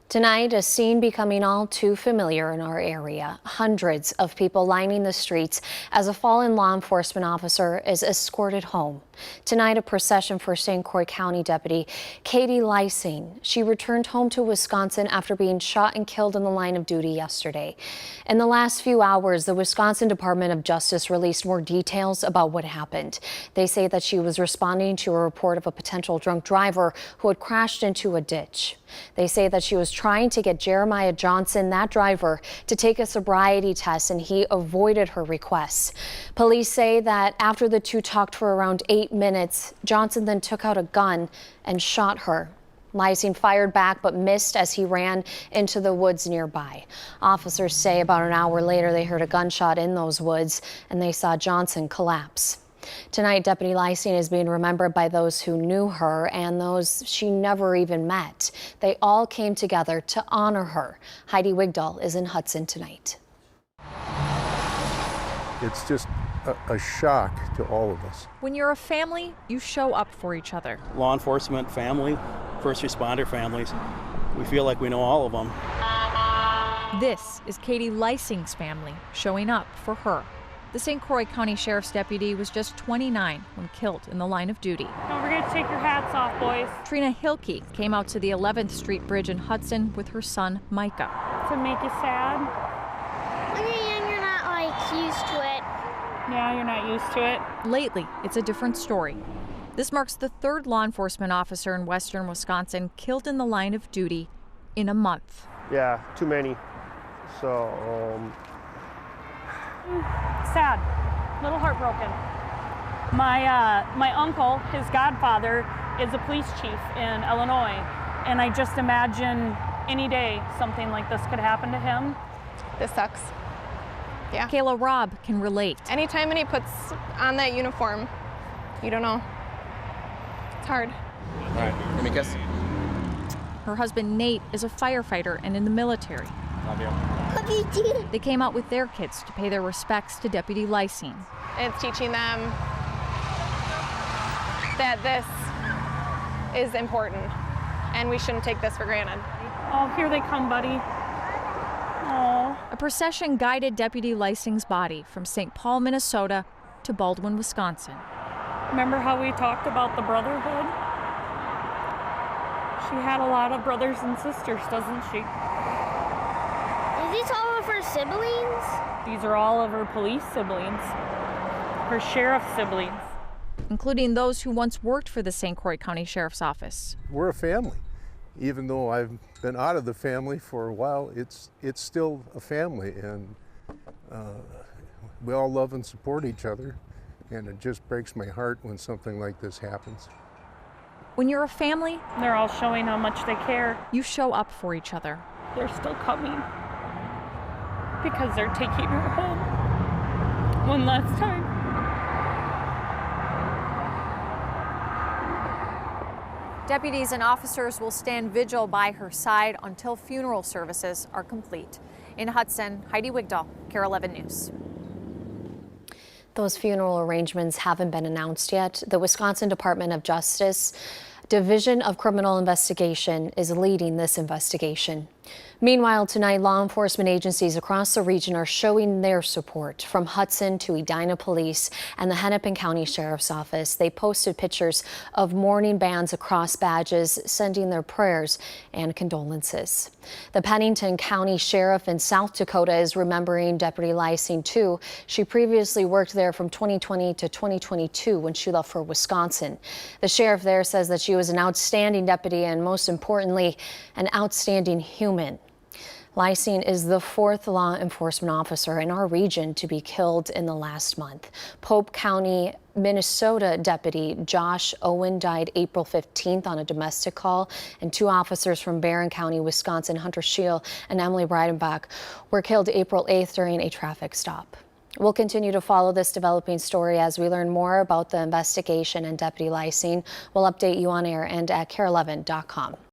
Tonight, a scene becoming all too familiar in our area. Hundreds of people lining the streets as a fallen law enforcement officer is escorted home. Tonight, a procession for St. Croix County Deputy Katie Lysing. She returned home to Wisconsin after being shot and killed in the line of duty yesterday. In the last few hours, the Wisconsin Department of Justice released more details about what happened. They say that she was responding to a report of a potential drunk driver who had crashed into a ditch. They say that she was trying to get Jeremiah Johnson, that driver, to take a sobriety test, and he avoided her requests. Police say that after the two talked for around 8 minutes, Johnson then took out a gun and shot her. Lysing fired back but missed as he ran into the woods nearby. Officers say about an hour later they heard a gunshot in those woods and they saw Johnson collapse. Tonight, Deputy Lysing is being remembered by those who knew her and those she never even met. They all came together to honor her. Heidi Wigdahl is in Hudson tonight. It's just a shock to all of us. When you're a family, you show up for each other. Law enforcement family, first responder families, we feel like we know all of them. This is Katie Lysing's family showing up for her. The St. Croix County Sheriff's deputy was just 29 when killed in the line of duty. Don't forget to take your hats off, boys. Trina Hilke came out to the 11th Street Bridge in Hudson with her son, Micah. To make you sad? When you're young, you're not used to it. Yeah, you're not used to it. Lately, it's a different story. This marks the third law enforcement officer in western Wisconsin killed in the line of duty in a month. Yeah, too many. So, Sad, a little heartbroken. My uncle, his godfather, is a police chief in Illinois, and I just imagine any day something like this could happen to him. This sucks. Yeah. Kayla Robb can relate. Anytime he puts on that uniform, you don't know. It's hard. All right, let me kiss. Her husband Nate is a firefighter and in the military. Love you. Love you too. They came out with their kids to pay their respects to Deputy Lysing. It's teaching them that this is important and we shouldn't take this for granted. Oh, here they come, buddy. Oh. A procession guided Deputy Lysing's body from St. Paul, Minnesota to Baldwin, Wisconsin. Remember how we talked about the brotherhood? She had a lot of brothers and sisters, doesn't she? Is this all of her siblings? These are all of her police siblings, her sheriff siblings. Including those who once worked for the St. Croix County Sheriff's Office. We're a family. Even though I've been out of the family for a while, it's still a family, and we all love and support each other, and it just breaks my heart when something like this happens. When you're a family, They're all showing how much they care. you show up for each other. They're still coming because they're taking her home one last time. Deputies and officers will stand vigil by her side until funeral services are complete. In Hudson, Heidi Wigdahl, KARE 11 News. Those funeral arrangements haven't been announced yet. The Wisconsin Department of Justice Division of Criminal Investigation is leading this investigation. Meanwhile, tonight, law enforcement agencies across the region are showing their support. From Hudson to Edina Police and the Hennepin County Sheriff's Office, they posted pictures of mourning bands across badges, sending their prayers and condolences. The Pennington County Sheriff in South Dakota is remembering Deputy Lysing too. She previously worked there from 2020 to 2022 when she left for Wisconsin. The sheriff there says that she was an outstanding deputy and, most importantly, an outstanding human. Lysing is the fourth law enforcement officer in our region to be killed in the last month. Pope County, Minnesota deputy Josh Owen died April 15th on a domestic call, and two officers from Barron County, Wisconsin, Hunter Scheel and Emily Breidenbach, were killed April 8th during a traffic stop. We'll continue to follow this developing story as we learn more about the investigation and Deputy Lysing. We'll update you on air and at KARE11.com.